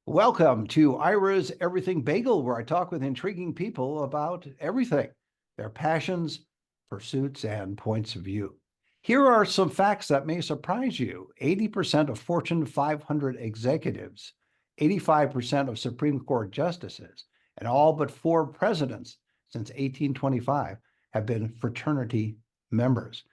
Welcome to Ira's Everything Bagel, where I talk with intriguing people about everything, their passions, pursuits, and points of view. Here are some facts that may surprise you. 80% of Fortune 500 executives, 85% of Supreme Court justices, and all but four presidents since 1825 have been fraternity members.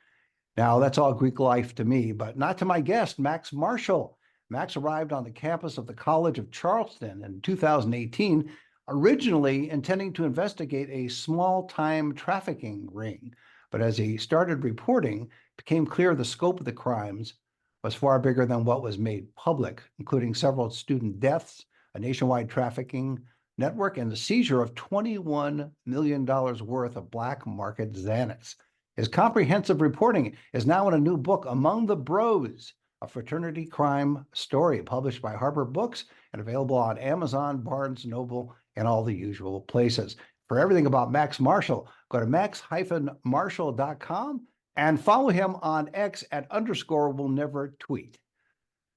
Now, that's all Greek life to me, but not to my guest, Max Marshall. Max arrived on the campus of the College of Charleston in 2018, originally intending to investigate a small-time trafficking ring. But as he started reporting, it became clear the scope of the crimes was far bigger than what was made public, including several student deaths, a nationwide trafficking network, and the seizure of $21 million worth of black market Xanax. His comprehensive reporting is now in a new book, Among the Bros, a fraternity crime story, published by Harper Books and available on Amazon, Barnes Noble, and all the usual places. For everything about Max Marshall, go to max-marshall.com and follow him on X at _will-never-tweet.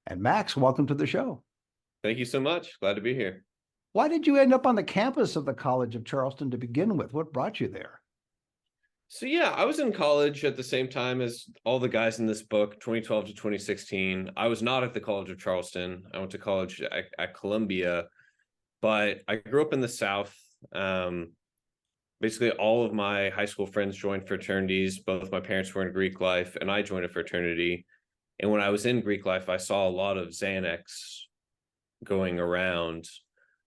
And Max, welcome to the show. Thank you so much. Glad to be here. Why did you end up on the campus of the College of Charleston to begin with? What brought you there? So yeah, I was in college at the same time as all the guys in this book, 2012 to 2016. I was not at the College of Charleston. I went to college at Columbia, but I grew up in the South. Basically, all of my high school friends joined fraternities. Both my parents were in Greek life, and I joined a fraternity. And when I was in Greek life, I saw a lot of Xanax going around,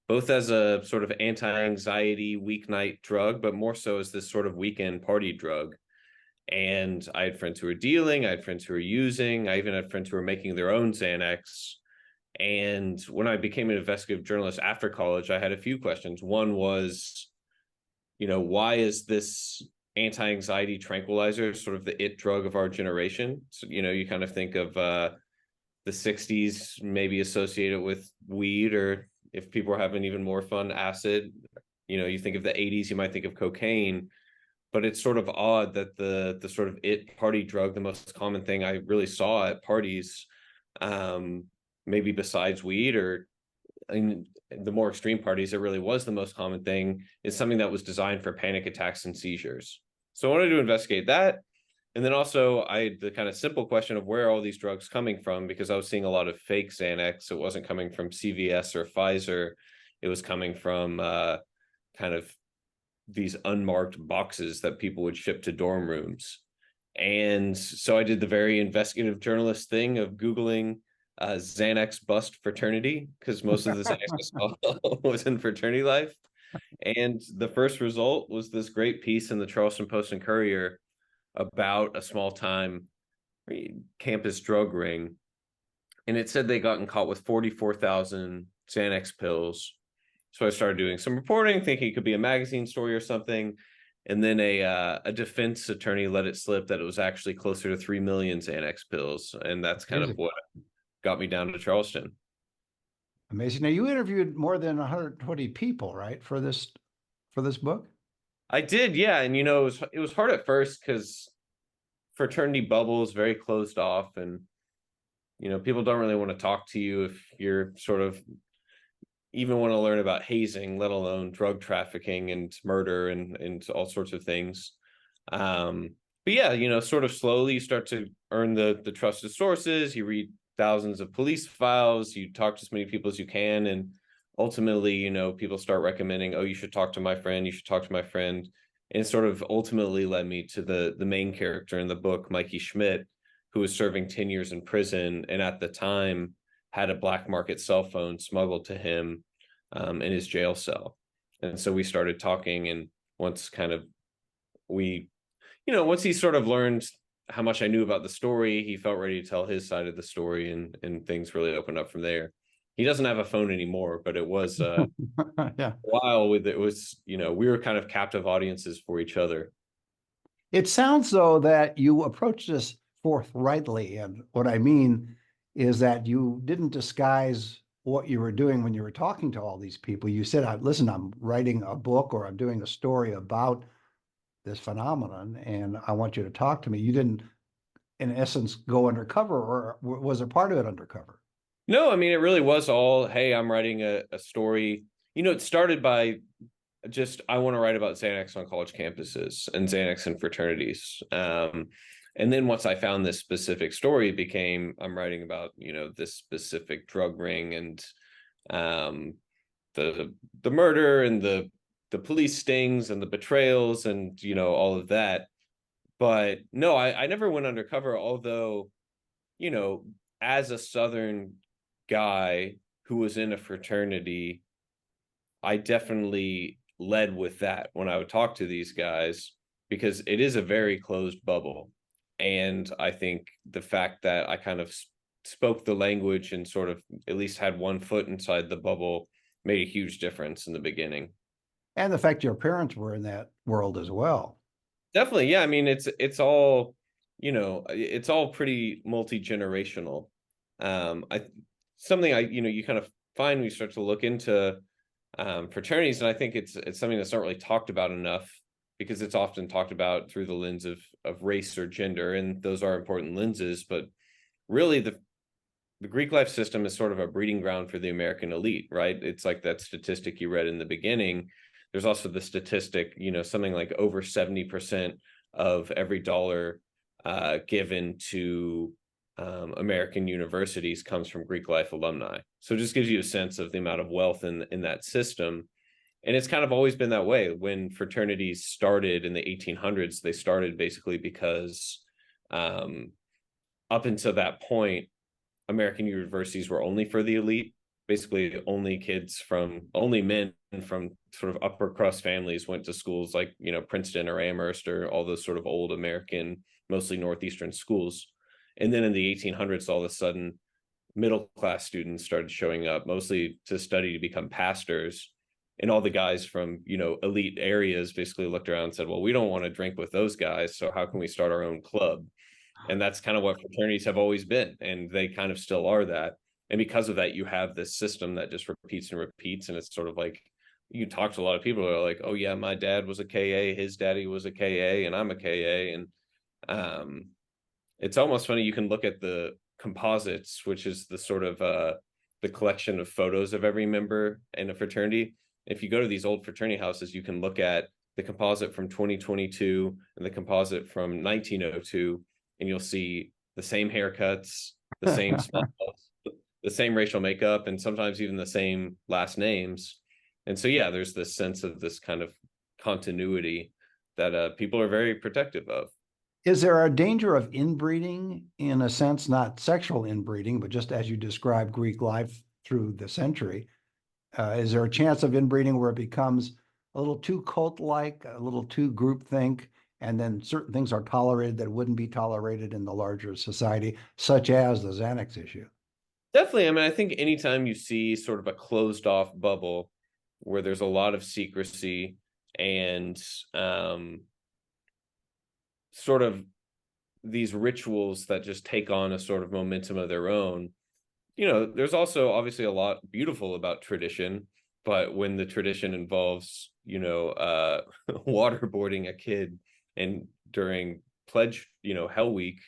both as a sort of anti-anxiety weeknight drug, but more so as this sort of weekend party drug. And I had friends who were dealing, I had friends who were using, I even had friends who were making their own Xanax. And when I became an investigative journalist after college, I had a few questions. One was, why is this anti-anxiety tranquilizer sort of the it drug of our generation? So, you kind of think of the 60s maybe associated with weed, or if people are having even more fun, acid. You think of the 80s, you might think of cocaine, but it's sort of odd that the sort of it party drug, the most common thing I really saw at parties, maybe besides weed, or in the more extreme parties, it really was the most common thing, is something that was designed for panic attacks and seizures. So I wanted to investigate that. And then also I had the kind of simple question of where are all these drugs coming from, because I was seeing a lot of fake Xanax. It wasn't coming from CVS or Pfizer. It was coming from kind of these unmarked boxes that people would ship to dorm rooms. And so I did the very investigative journalist thing of Googling Xanax bust fraternity, because most of the Xanax I saw was in fraternity life. And the first result was this great piece in the Charleston Post and Courier about a small time campus drug ring. And it said they gotten caught with 44,000 Xanax pills. So I started doing some reporting, thinking it could be a magazine story or something. And then a defense attorney let it slip that it was actually closer to 3 million Xanax pills. And that's kind of what got me down to Charleston. Amazing. Now, you interviewed more than 120 people, right, for this book? I did, yeah. And it was hard at first because fraternity bubble is very closed off, and people don't really want to talk to you if you're sort of even want to learn about hazing, let alone drug trafficking and murder and all sorts of things. But yeah, sort of slowly you start to earn the trusted sources. You read thousands of police files, you talk to as many people as you can, and ultimately, people start recommending, oh, you should talk to my friend, you should talk to my friend. And it sort of ultimately led me to the main character in the book, Mikey Schmidt, who was serving 10 years in prison, and at the time had a black market cell phone smuggled to him in his jail cell. And so we started talking, and once he sort of learned how much I knew about the story, he felt ready to tell his side of the story, and things really opened up from there. He doesn't have a phone anymore, but it was Yeah. a while with it was, we were kind of captive audiences for each other. It sounds though that you approached this forthrightly, and what I mean is that you didn't disguise what you were doing when you were talking to all these people. You said, "Listen, I'm writing a book or I'm doing a story about this phenomenon, and I want you to talk to me." You didn't, in essence, go undercover, or was a part of it undercover? No, I mean, it really was all, hey, I'm writing a story. It started by just, I want to write about Xanax on college campuses and Xanax and fraternities. And then once I found this specific story, it became, I'm writing about, this specific drug ring and um, the murder and the police stings and the betrayals and, all of that. But no, I never went undercover, although, you know, as a Southern guy who was in a fraternity, I definitely led with that when I would talk to these guys because it is a very closed bubble. And I think the fact that I kind of spoke the language and sort of at least had one foot inside the bubble made a huge difference in the beginning. And the fact your parents were in that world as well. Definitely, yeah. I mean, it's all, it's all pretty multi-generational. I something you kind of find when you start to look into fraternities, and I think it's something that's not really talked about enough because it's often talked about through the lens of race or gender, and those are important lenses. But really, the Greek life system is sort of a breeding ground for the American elite, right? It's like that statistic you read in the beginning. There's also the statistic, something like over 70% of every dollar given to American universities comes from Greek life alumni. So it just gives you a sense of the amount of wealth in that system. And it's kind of always been that way. When fraternities started in the 1800s, they started basically because up until that point, American universities were only for the elite. Basically, only men from sort of upper crust families went to schools like, Princeton or Amherst or all those sort of old American, mostly Northeastern schools. And then in the 1800s, all of a sudden, middle class students started showing up, mostly to study to become pastors. And all the guys from, elite areas basically looked around and said, well, we don't want to drink with those guys. So how can we start our own club? And that's kind of what fraternities have always been. And they kind of still are that. And because of that, you have this system that just repeats and repeats. And it's sort of like you talk to a lot of people who are like, oh, yeah, my dad was a KA, his daddy was a KA, and I'm a KA. And it's almost funny. You can look at the composites, which is the sort of the collection of photos of every member in a fraternity. If you go to these old fraternity houses, you can look at the composite from 2022 and the composite from 1902, and you'll see the same haircuts, the same smiles, the same racial makeup, and sometimes even the same last names. And so, yeah, there's this sense of this kind of continuity that people are very protective of. Is there a danger of inbreeding in a sense, not sexual inbreeding, but just as you described Greek life through the century? Is there a chance of inbreeding where it becomes a little too cult-like, a little too groupthink, and then certain things are tolerated that wouldn't be tolerated in the larger society, such as the Xanax issue? Definitely. I mean, I think anytime you see sort of a closed off bubble where there's a lot of secrecy and sort of these rituals that just take on a sort of momentum of their own, there's also obviously a lot beautiful about tradition. But when the tradition involves, waterboarding a kid and during pledge, Hell Week,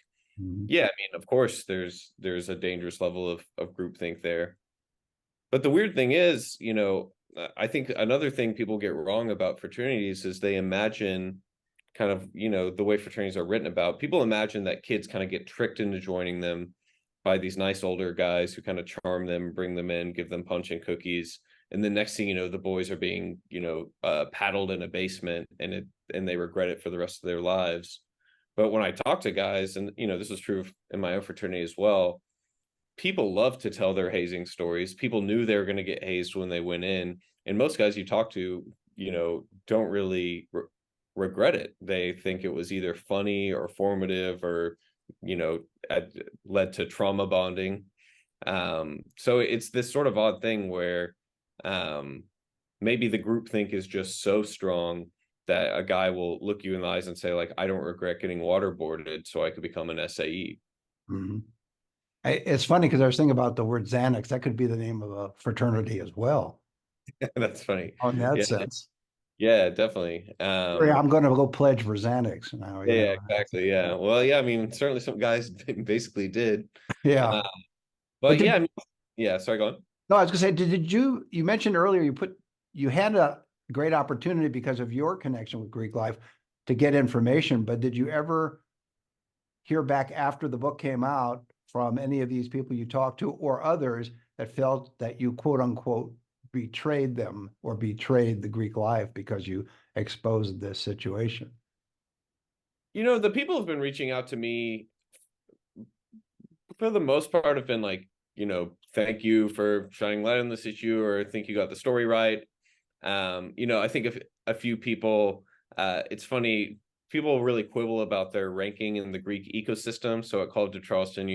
yeah, I mean, of course, there's a dangerous level of groupthink there. But the weird thing is, I think another thing people get wrong about fraternities is they imagine kind of, the way fraternities are written about, people imagine that kids kind of get tricked into joining them by these nice older guys who kind of charm them, bring them in, give them punch and cookies. And the next thing you know, the boys are being, paddled in a basement and they regret it for the rest of their lives. But when I talk to guys, and this is true in my own fraternity as well, people love to tell their hazing stories. People knew they were going to get hazed when they went in, and most guys you talk to, don't really regret it. They think it was either funny or formative, or led to trauma bonding. So it's this sort of odd thing where maybe the group think is just so strong that a guy will look you in the eyes and say, like, I don't regret getting waterboarded so I could become an SAE. Mhm. It's funny because I was thinking about the word Xanax. That could be the name of a fraternity as well, That's funny. in that Yeah, sense. yeah, definitely. Yeah, I'm going to go pledge for Xanax now. Yeah, Yeah. yeah, exactly. Yeah. Well, yeah, I mean, certainly some guys basically did. Yeah. Uh, But but yeah, I mean, Yeah, sorry, go on. No, I was gonna say, you mentioned earlier, you had a great opportunity because of your connection with Greek life to get information, but did you ever hear back after the book came out from any of these people you talked to or others that felt that you quote unquote betrayed them or betrayed the Greek life because you exposed this situation? The people have been reaching out to me for the most part have been like, thank you for shining light on this issue, or think you got the story right. I think if a few people, it's funny, people really quibble about their ranking in the Greek ecosystem. So at College of Charleston,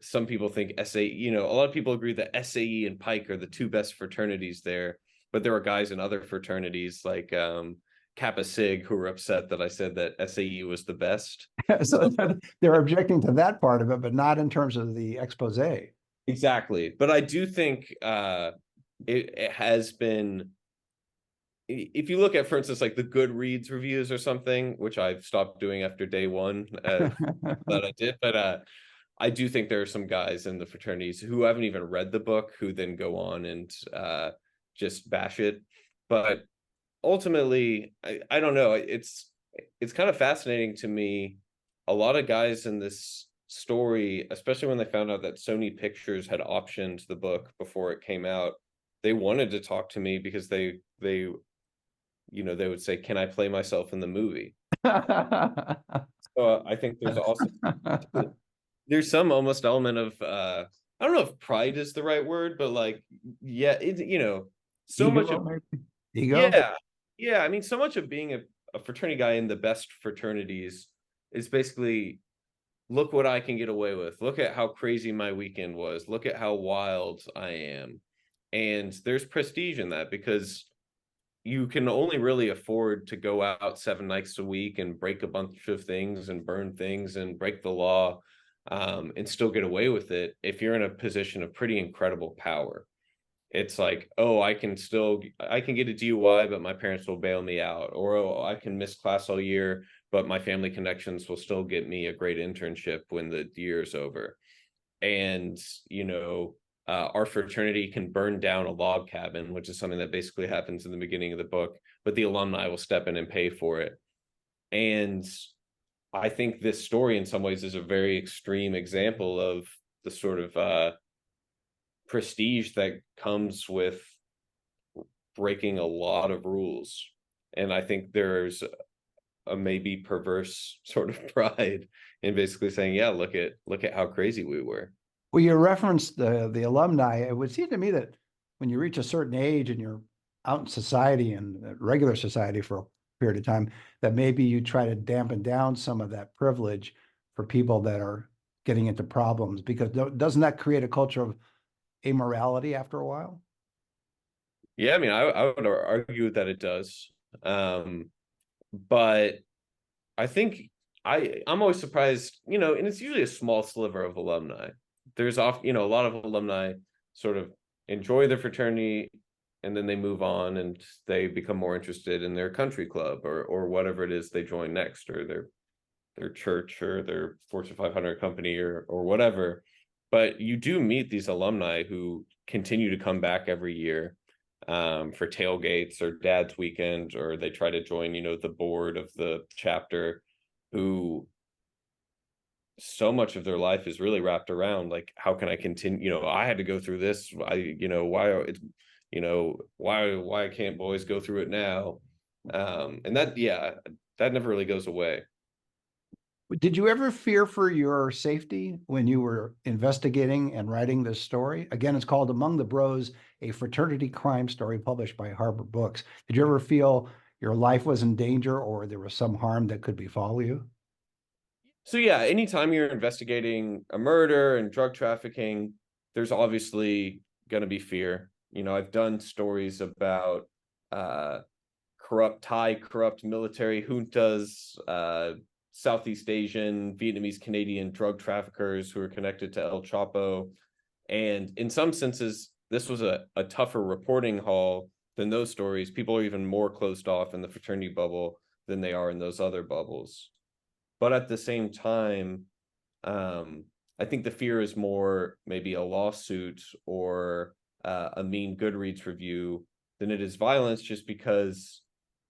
some people think SAE, a lot of people agree that SAE and Pike are the two best fraternities there, but there are guys in other fraternities like Kappa Sig who were upset that I said that SAE was the best. So they're objecting to that part of it, but not in terms of the expose. Exactly. But I do think it has been, if you look at, for instance, like the Goodreads reviews or something, which I've stopped doing after day one, that I did, but I do think there are some guys in the fraternities who haven't even read the book who then go on and just bash it. But ultimately, I don't know. It's kind of fascinating to me. A lot of guys in this story, especially when they found out that Sony Pictures had optioned the book before it came out, they wanted to talk to me because they would say, "Can I play myself in the movie?" So I think there's some almost element of I don't know if pride is the right word, but like, yeah, so much Ego, of, maybe? Ego? yeah, yeah. I mean, so much of being a fraternity guy in the best fraternities is basically, look what I can get away with. Look at how crazy my weekend was. Look at how wild I am. And there's prestige in that because you can only really afford to go out 7 nights a week and break a bunch of things and burn things and break the law, and still get away with it if you're in a position of pretty incredible power. It's like, oh, I can get a DUI, but my parents will bail me out, or oh, I can miss class all year, but my family connections will still get me a great internship when the year is over. And our fraternity can burn down a log cabin, which is something that basically happens in the beginning of the book, but the alumni will step in and pay for it. And I think this story in some ways is a very extreme example of the sort of prestige that comes with breaking a lot of rules. And I think there's a maybe perverse sort of pride in basically saying, yeah, look at how crazy we were. Well, you referenced the alumni. It would seem to me that when you reach a certain age and you're out in society and regular society for a period of time, that maybe you try to dampen down some of that privilege for people that are getting into problems, because doesn't that create a culture of amorality after a while? Yeah, I mean, I would argue that it does. But I think I'm always surprised, and it's usually a small sliver of alumni. There's often, a lot of alumni sort of enjoy the fraternity and then they move on and they become more interested in their country club or whatever it is they join next, or their church or their Fortune 500 company or whatever. But you do meet these alumni who continue to come back every year, for tailgates or dad's weekend, or they try to join, the board of the chapter, who so much of their life is really wrapped around like, how can I continue? I had to go through this. Why can't boys go through it now? And that, yeah, that never really goes away. Did you ever fear for your safety when you were investigating and writing this story? Again, it's called Among the Bros, a fraternity crime story published by Harbor Books. Did you ever feel your life was in danger or there was some harm that could befall you? So yeah, anytime you're investigating a murder and drug trafficking, there's obviously going to be fear. I've done stories about uh, corrupt military juntas, Southeast Asian, Vietnamese, Canadian drug traffickers who are connected to El Chapo. And in some senses, this was a tougher reporting haul than those stories. People are even more closed off in the fraternity bubble than they are in those other bubbles. But at the same time, um, I think the fear is more maybe a lawsuit or a mean Goodreads review than it is violence, just because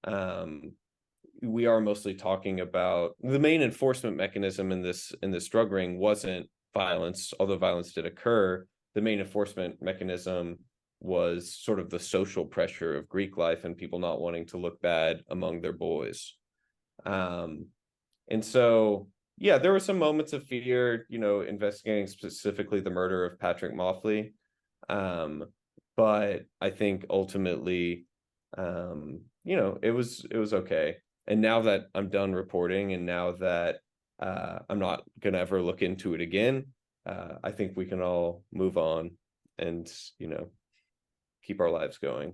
um, we are mostly talking about the main enforcement mechanism in this drug ring wasn't violence, although violence did occur. The main enforcement mechanism was sort of the social pressure of Greek life and people not wanting to look bad among their boys. Um, and so, yeah, there were some moments of fear, investigating specifically the murder of Patrick Moffley. But I think ultimately, it was okay. And now that I'm done reporting, and now that I'm not gonna ever look into it again, I think we can all move on and keep our lives going.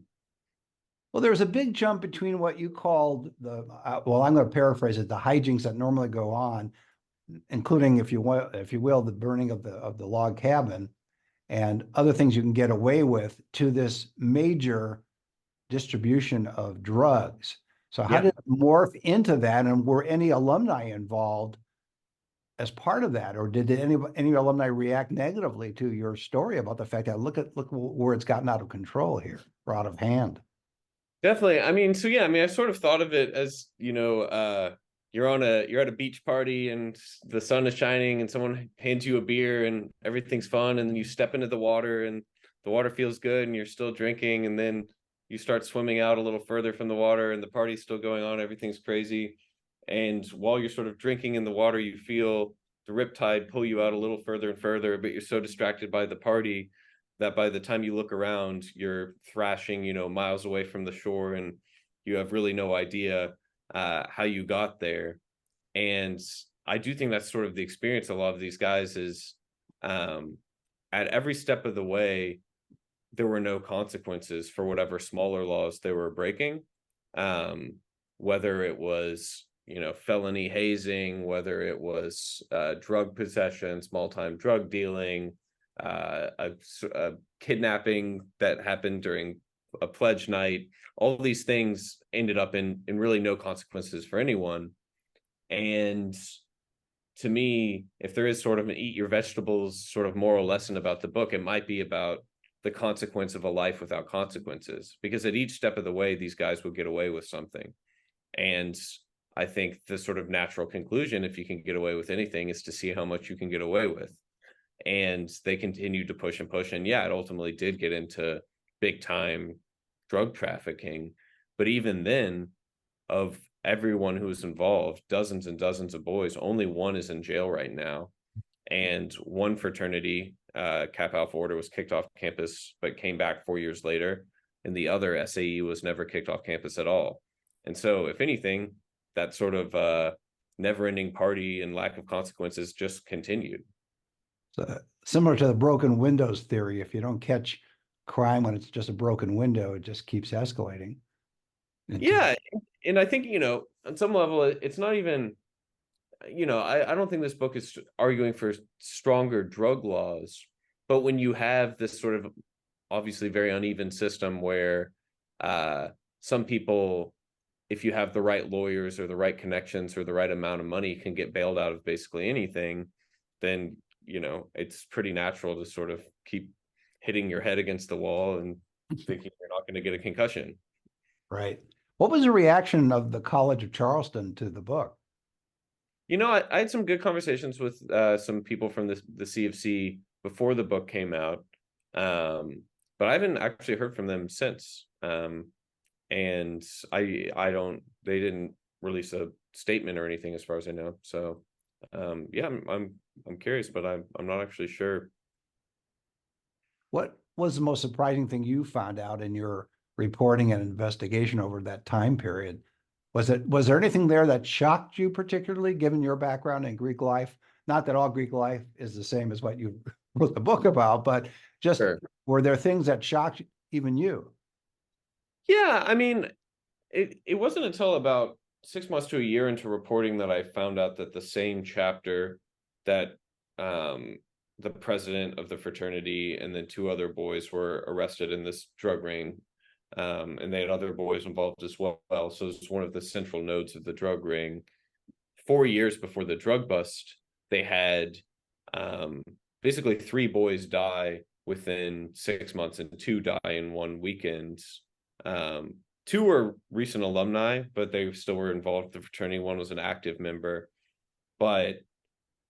Well, there's a big jump between what you called well, I'm going to paraphrase it, the hijinks that normally go on, including, if you will, the burning of the log cabin and other things you can get away with, to this major distribution of drugs. So how Yeah. did it morph into that? And were any alumni involved as part of that? Or did any alumni react negatively to your story about the fact that look where it's gotten out of control here, or out of hand? Definitely. I mean, so yeah, I mean, I sort of thought of it as, you're at a beach party and the sun is shining and someone hands you a beer and everything's fun, and then you step into the water and the water feels good and you're still drinking, and then you start swimming out a little further from the water and the party's still going on, everything's crazy. And while you're sort of drinking in the water, you feel the riptide pull you out a little further and further, but you're so distracted by the party that by the time you look around, you're thrashing, miles away from the shore, and you have really no idea how you got there. And I do think that's sort of the experience a lot of these guys is, at every step of the way, there were no consequences for whatever smaller laws they were breaking. Um, Whether it was, felony hazing, whether it was drug possession, small time drug dealing, a kidnapping that happened during a pledge night. All these things ended up in really no consequences for anyone. And to me, if there is sort of an eat your vegetables sort of moral lesson about the book, it might be about the consequence of a life without consequences, because at each step of the way, these guys will get away with something. And I think the sort of natural conclusion, if you can get away with anything, is to see how much you can get away with. And they continued to push and push. And yeah, it ultimately did get into big time drug trafficking. But even then, of everyone who was involved, dozens and dozens of boys, only one is in jail right now. And one fraternity, Kappa Alpha Order, was kicked off campus, but came back 4 years later. And the other SAE was never kicked off campus at all. And so, if anything, that sort of never ending party and lack of consequences just continued. So, similar to the broken windows theory, if you don't catch crime when it's just a broken window, it just keeps escalating. Yeah. And I think, on some level, it's not even, I don't think this book is arguing for stronger drug laws, but when you have this sort of obviously very uneven system where some people, if you have the right lawyers or the right connections or the right amount of money, can get bailed out of basically anything, then, it's pretty natural to sort of keep hitting your head against the wall and thinking you're not going to get a concussion. Right. What was the reaction of the College of Charleston to the book? I had some good conversations with some people from the CFC before the book came out, but I haven't actually heard from them since. And I don't. They didn't release a statement or anything, as far as I know. So, yeah, I'm curious, but I'm not actually sure. What was the most surprising thing you found out in your reporting and investigation over that time period? Was there anything there that shocked you particularly, given your background in Greek life? Not that all Greek life is the same as what you wrote the book about, but just Sure. were there things that shocked even you? Yeah, I mean, it wasn't until about 6 months to a year into reporting that I found out that the same chapter that the president of the fraternity and then two other boys were arrested in this drug ring, and they had other boys involved as well. So it's one of the central nodes of the drug ring. 4 years before the drug bust, they had Basically 3 boys die within 6 months and 2 die in one weekend. 2 were recent alumni, but they still were involved with the fraternity. One was an active member, but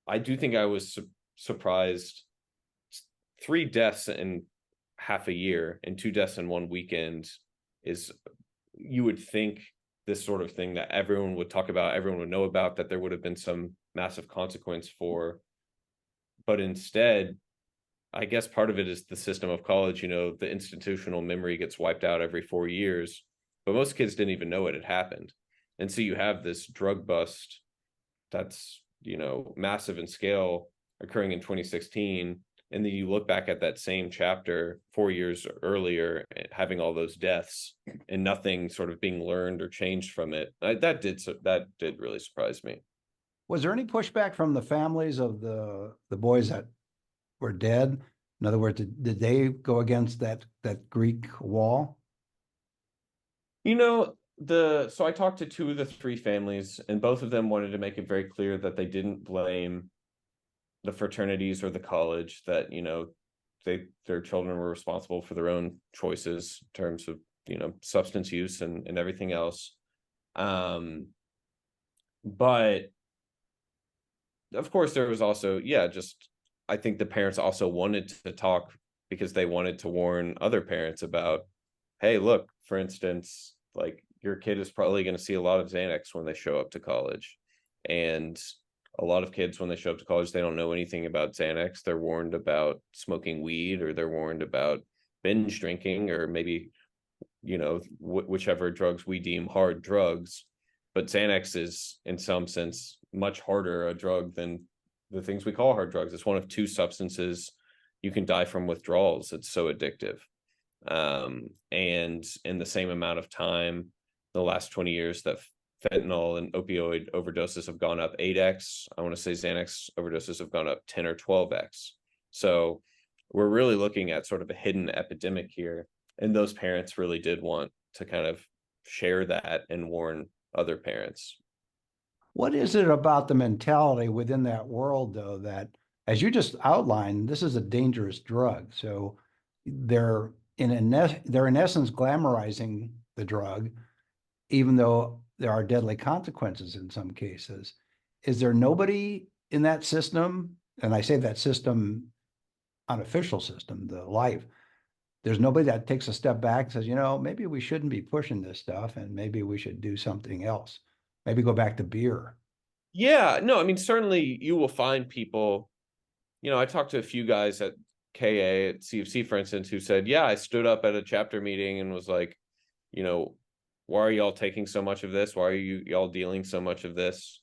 I do think I was surprised. 3 deaths in half a year and 2 deaths in one weekend is, you would think, this sort of thing that everyone would talk about, everyone would know about, that there would have been some massive consequence for. But instead, I guess part of it is the system of college. The institutional memory gets wiped out every 4 years, but most kids didn't even know it had happened. And so you have this drug bust that's, massive in scale occurring in 2016. And then you look back at that same chapter 4 years earlier, having all those deaths and nothing sort of being learned or changed from it. That did really surprise me. Was there any pushback from the families of the boys that were dead? In other words, did they go against that Greek wall? So I talked to 2 of the 3 families, and both of them wanted to make it very clear that they didn't blame the fraternities or the college, that their children were responsible for their own choices in terms of substance use and everything else. But of course there was also, just, I think the parents also wanted to talk because they wanted to warn other parents about, hey, look, for instance, like, your kid is probably going to see a lot of Xanax when they show up to college. And a lot of kids, when they show up to college, they don't know anything about Xanax. They're warned about smoking weed, or they're warned about binge drinking, or maybe, whichever drugs we deem hard drugs. But Xanax is, in some sense, much harder a drug than the things we call hard drugs. It's one of 2 substances you can die from withdrawals. It's so addictive. And in the same amount of time, the last 20 years, that fentanyl and opioid overdoses have gone up 8x. I want to say Xanax overdoses have gone up 10 or 12x. So we're really looking at sort of a hidden epidemic here. And those parents really did want to kind of share that and warn other parents. What is it about the mentality within that world, though, that, as you just outlined, this is a dangerous drug. So they're they're in essence glamorizing the drug, even though there are deadly consequences in some cases. Is there nobody in that system, and I say that system, unofficial system, the life, there's nobody that takes a step back and says, maybe we shouldn't be pushing this stuff, and maybe we should do something else. Maybe go back to beer. Yeah, no, I mean, certainly you will find people, I talked to a few guys at KA, at CFC, for instance, who said, yeah, I stood up at a chapter meeting and was like, why are y'all taking so much of this? Why are y'all dealing so much of this?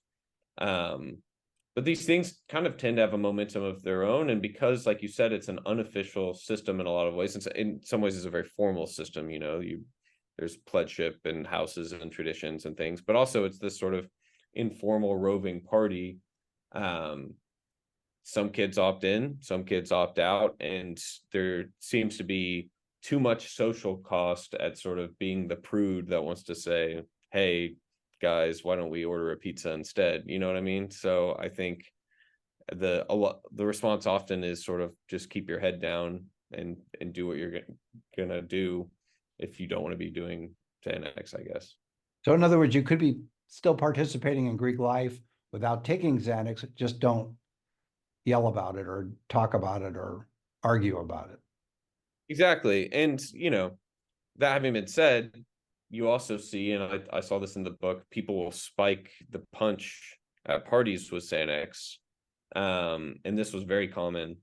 But these things kind of tend to have a momentum of their own. And because, like you said, it's an unofficial system in a lot of ways. In some ways, it's a very formal system. There's pledgeship and houses and traditions and things, but also it's this sort of informal roving party. Some kids opt in, some kids opt out, and there seems to be too much social cost at sort of being the prude that wants to say, hey guys, why don't we order a pizza instead? You know what I mean? So I think the response often is sort of just keep your head down and do what you're gonna do if you don't want to be doing Xanax, I guess. So in other words, you could be still participating in Greek life without taking Xanax, just don't yell about it or talk about it or argue about it. Exactly. And, that having been said, you also see, and I saw this in the book, people will spike the punch at parties with Xanax. And this was very common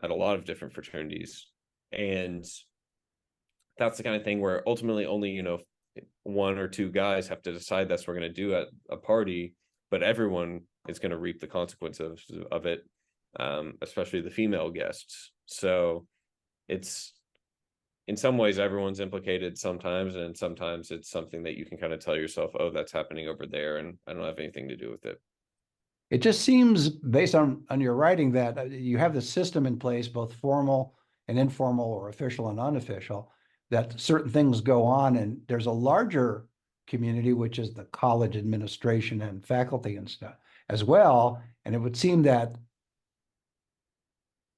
at a lot of different fraternities. And that's the kind of thing where ultimately only, 1 or 2 guys have to decide that's what we're going to do at a party, but everyone is going to reap the consequences of it, especially the female guests. So it's, in some ways, everyone's implicated sometimes, and sometimes it's something that you can kind of tell yourself, oh, that's happening over there, and I don't have anything to do with it. It just seems, based on your writing, that you have the system in place, both formal and informal, or official and unofficial, that certain things go on, and there's a larger community, which is the college administration and faculty and stuff as well. And it would seem that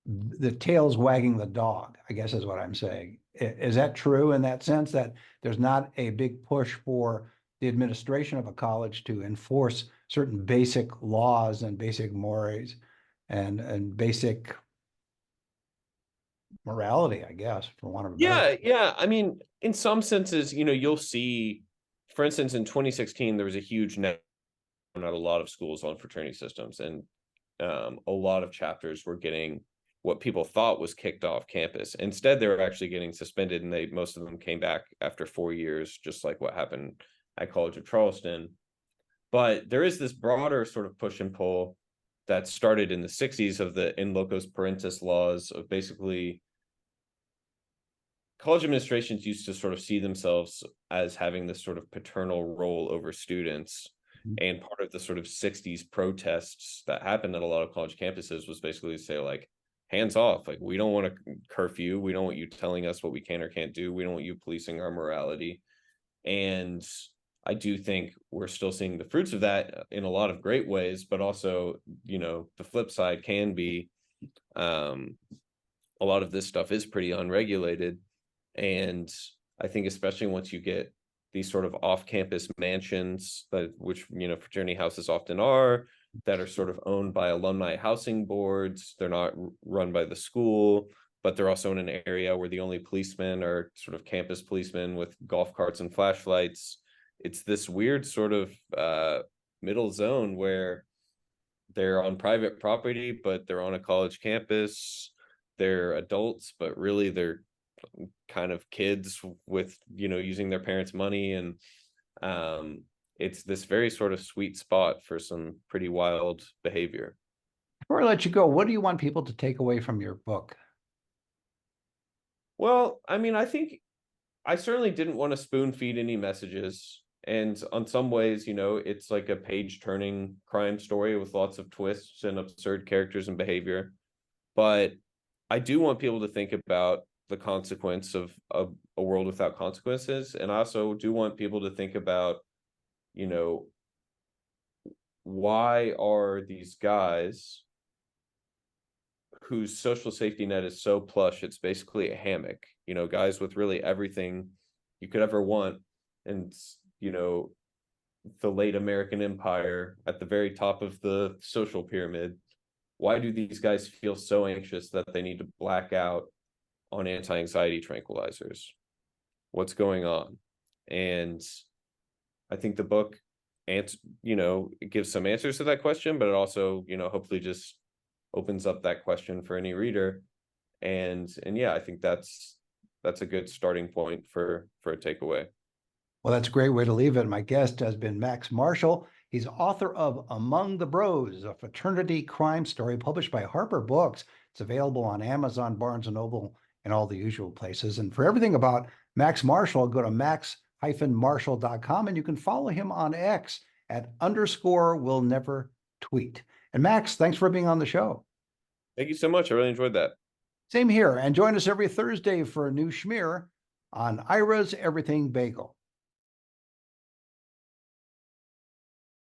the tail's wagging the dog, I guess is what I'm saying. Is that true in that sense, that there's not a big push for the administration of a college to enforce certain basic laws and basic mores and basic morality, I guess, for want of a better. Yeah. I mean, in some senses, you'll see, for instance, in 2016, there was a huge net at a lot of schools on fraternity systems, and a lot of chapters were getting what people thought was kicked off campus. Instead, they were actually getting suspended, and most of them came back after 4 years, just like what happened at College of Charleston. But there is this broader sort of push and pull that started in the 60s of the in locos parentis laws, of basically college administrations used to sort of see themselves as having this sort of paternal role over students. And part of the sort of 60s protests that happened at a lot of college campuses was basically to say, like, hands off, like, we don't want a curfew, we don't want you telling us what we can or can't do, we don't want you policing our morality. And I do think we're still seeing the fruits of that in a lot of great ways, but also, the flip side can be a lot of this stuff is pretty unregulated. And I think especially once you get these sort of off-campus mansions, which fraternity houses often are, that are sort of owned by alumni housing boards. They're not run by the school, but they're also in an area where the only policemen are sort of campus policemen with golf carts and flashlights. It's this weird sort of middle zone where they're on private property, but they're on a college campus. They're adults, but really they're kind of kids with using their parents' money. And it's this very sort of sweet spot for some pretty wild behavior. Before I let you go, what do you want people to take away from your book? Well, I mean, I think I certainly didn't want to spoon feed any messages. And on some ways, it's like a page turning crime story with lots of twists and absurd characters and behavior. But I do want people to think about the consequence of a world without consequences. And I also do want people to think about, why are these guys whose social safety net is so plush, it's basically a hammock, guys with really everything you could ever want. And, the late American empire at the very top of the social pyramid. Why do these guys feel so anxious that they need to black out on anti-anxiety tranquilizers? What's going on? And I think the book it gives some answers to that question, but it also, hopefully just opens up that question for any reader. And yeah, I think that's a good starting point for a takeaway. Well, that's a great way to leave it. My guest has been Max Marshall. He's author of Among the Bros, a fraternity crime story, published by Harper Books. It's available on Amazon, Barnes & Noble, and all the usual places. And for everything about Max Marshall, go to max-marshall.com, and you can follow him on X at _will-never-tweet. And Max, thanks for being on the show. Thank you so much. I really enjoyed that. Same here. And join us every Thursday for a new schmear on Ira's Everything Bagel.